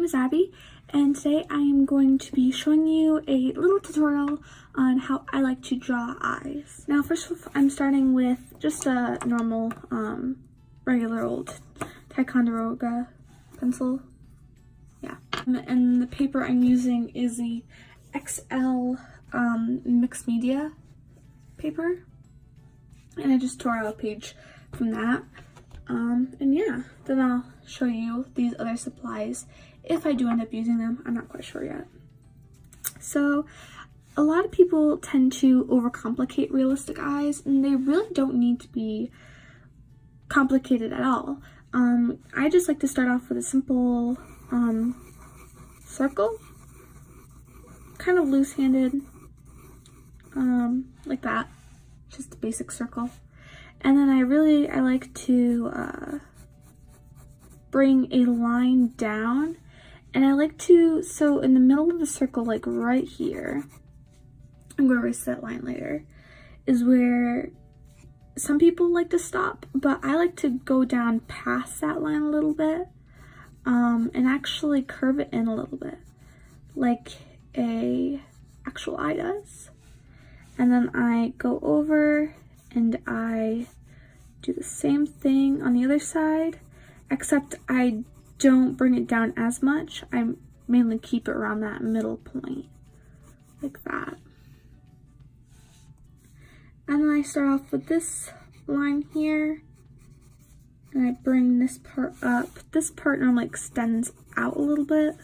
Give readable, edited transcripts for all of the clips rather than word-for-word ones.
is Abby, and today I am going to be showing you a little tutorial on how I like to draw eyes. Now first I'm starting with just a normal, regular old Ticonderoga pencil. Yeah. And the paper I'm using is the XL mixed media paper. And I just tore out a page from that. And yeah, then I'll show you these other supplies if I do end up using them. I'm not quite sure yet. So a lot of people tend to overcomplicate realistic eyes, and they really don't need to be complicated at all. I just like to start off with a simple circle, kind of loose-handed, like that, just a basic circle. And then I like to bring a line down, and I like to, so in the middle of the circle, like right here, I'm going to erase that line later, is where some people like to stop, but I like to go down past that line a little bit, and actually curve it in a little bit, like a actual eye does. And then I go over and I do the same thing on the other side, except I don't bring it down as much. I mainly keep it around that middle point, like that. And then I start off with this line here, and I bring this part up. This part normally extends out a little bit.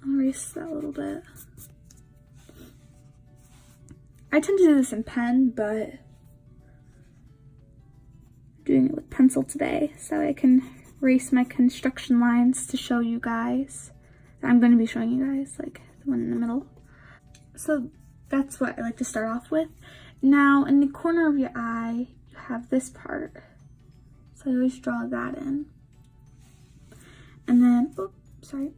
I'll erase that a little bit. I tend to do this in pen, but I'm doing it with pencil today so I can erase my construction lines to show you guys. I'm going to be showing you guys, like the one in the middle. So that's what I like to start off with. Now in the corner of your eye, you have this part. So I always draw that in. And then, oh, sorry.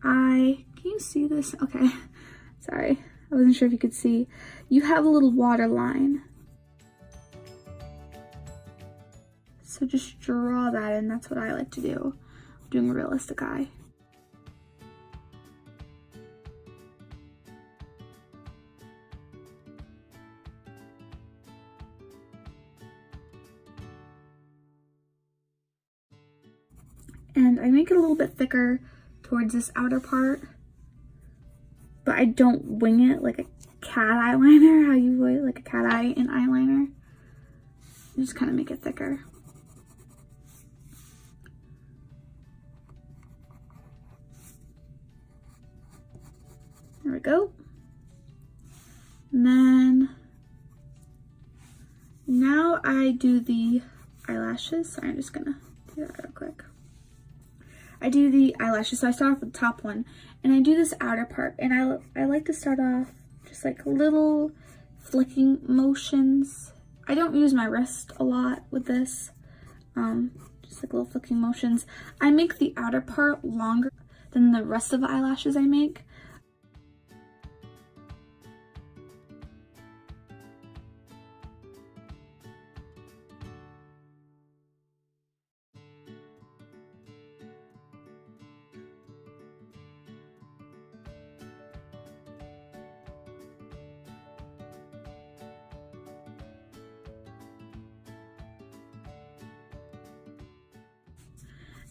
Can you see this? Okay, sorry. I wasn't sure if you could see. You have a little water line. So just draw that in. That's what I like to do, doing a realistic eye. And I make it a little bit thicker towards this outer part, but I don't wing it like a cat eyeliner, how you would like a cat eye in eyeliner. I just kind of make it thicker. There we go. And then now I do the eyelashes. Sorry, I'm just gonna do that real quick. I do the eyelashes, so I start off with the top one, and I do this outer part, and I like to start off just like little flicking motions. I don't use my wrist a lot with this, just like little flicking motions. I make the outer part longer than the rest of the eyelashes I make.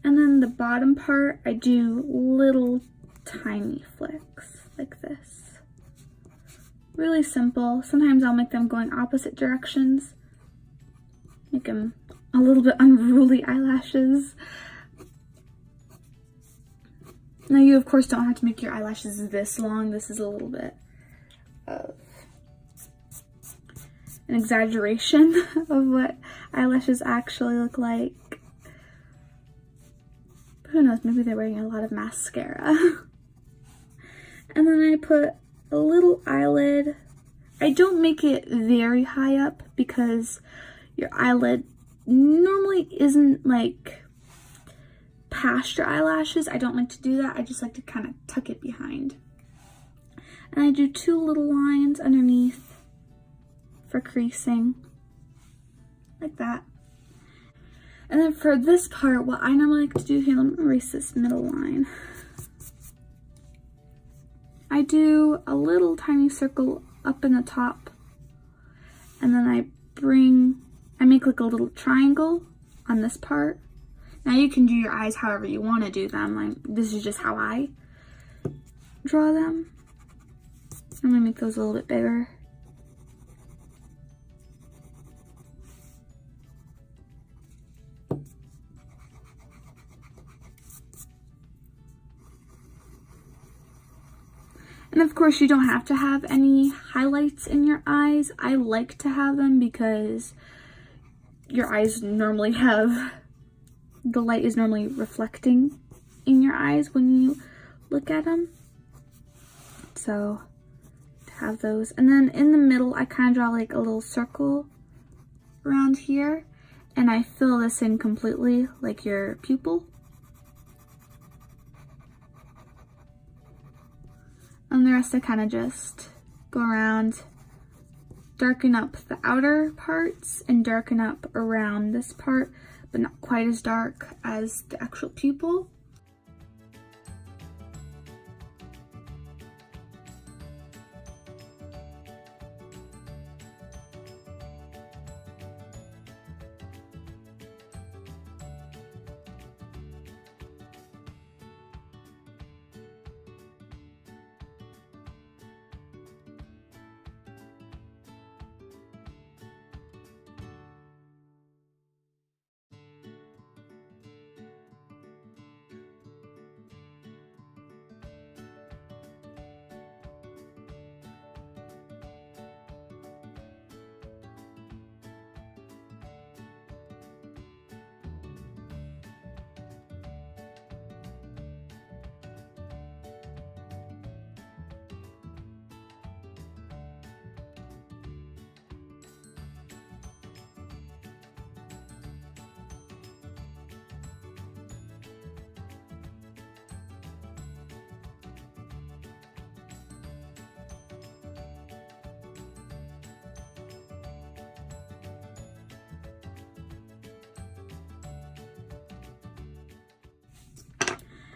And then the bottom part, I do little tiny flicks like this. Really simple. Sometimes I'll make them going opposite directions. Make them a little bit unruly eyelashes. Now you of course don't have to make your eyelashes this long. This is a little bit of an exaggeration of what eyelashes actually look like. Who knows, maybe they're wearing a lot of mascara. And then I put a little eyelid. I don't make it very high up because your eyelid normally isn't like past your eyelashes. I don't like to do that. I just like to kind of tuck it behind. And I do two little lines underneath for creasing, like that. And then for this part, what I normally like to do here, let me erase this middle line. I do a little tiny circle up in the top, and then I make like a little triangle on this part. Now you can do your eyes however you want to do them. This is just how I draw them. I'm gonna make those a little bit bigger. And of course, you don't have to have any highlights in your eyes. I like to have them because your eyes normally have, the light is normally reflecting in your eyes when you look at them. So, to have those. And then in the middle, I kind of draw like a little circle around here. And I fill this in completely, like your pupil. And the rest I kind of just go around, darken up the outer parts and darken up around this part, but not quite as dark as the actual pupil.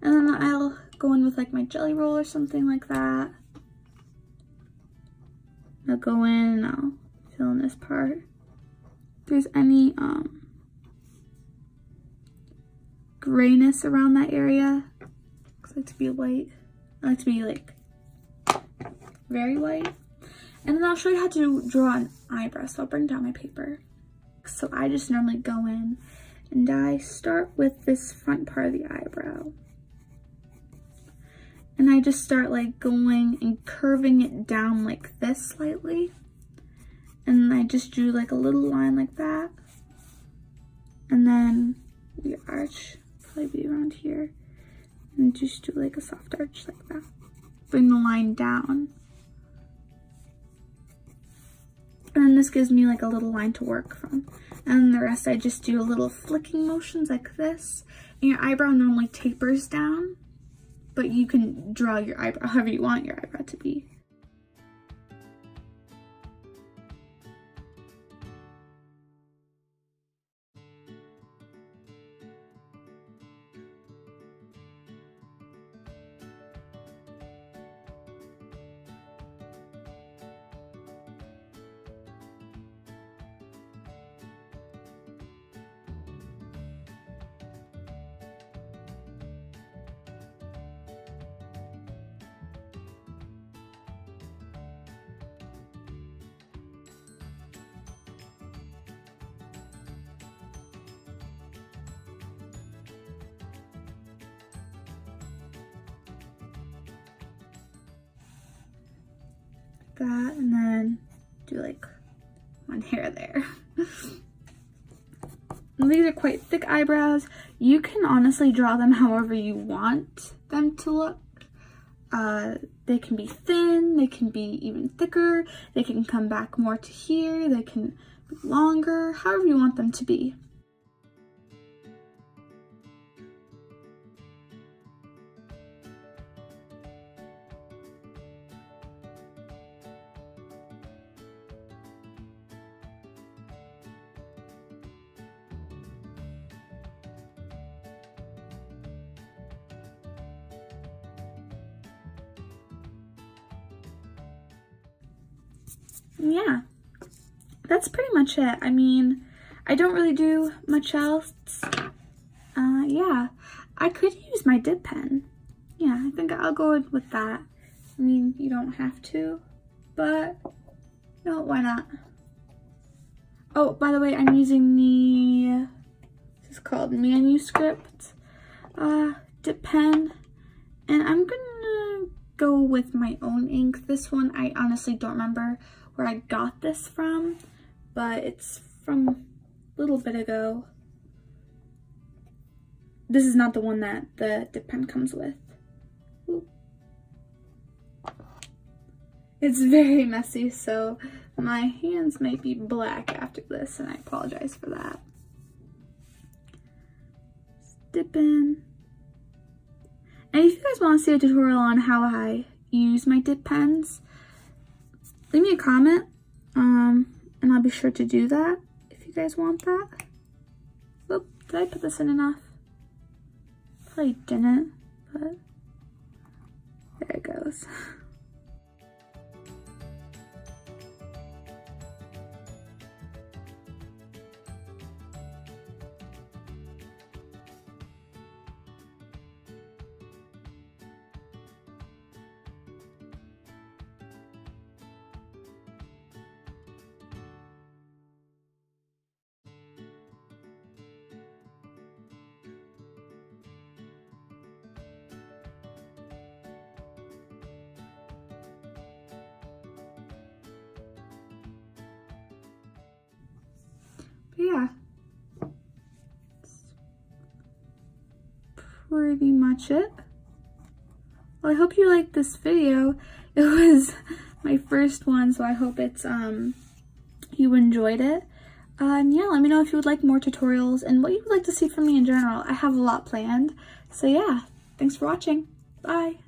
And then I'll go in with like my jelly roll or something like that. I'll go in and I'll fill in this part. If there's any grayness around that area, I like to be white. I like to be like very white. And then I'll show you how to draw an eyebrow. So I'll bring down my paper. So I just normally go in and I start with this front part of the eyebrow. And I just start like going and curving it down like this slightly. And I just drew like a little line like that. And then the arch probably be around here. And just do like a soft arch like that. Bring the line down. And then this gives me like a little line to work from. And the rest I just do a little flicking motions like this. And your eyebrow normally tapers down. But you can draw your eyebrow however you want your eyebrow to be. That, and then do like one hair there. And these are quite thick eyebrows. You can honestly draw them however you want them to look. They can be thin, they can be even thicker, they can come back more to here, they can be longer, however you want them to be. Yeah, that's pretty much it. I mean, I don't really do much else. Yeah, I could use my dip pen. Yeah, I think I'll go with that. I mean, you don't have to, but no, why not? Oh, by the way, I'm using this is called Manuscript dip pen, and I'm gonna go with my own ink. This one, I honestly don't remember where I got this from, but it's from a little bit ago. This is not the one that the dip pen comes with. Ooh. It's very messy, so my hands might be black after this, and I apologize for that. Just dip in. And if you guys want to see a tutorial on how I use my dip pens, leave me a comment, and I'll be sure to do that if you guys want that. Oop, did I put this in enough? Probably didn't, but there it goes. But yeah, that's pretty much it. Well, I hope you liked this video. It was my first one, so I hope it's you enjoyed it. And yeah, let me know if you would like more tutorials and what you would like to see from me in general. I have a lot planned. So yeah, thanks for watching. Bye.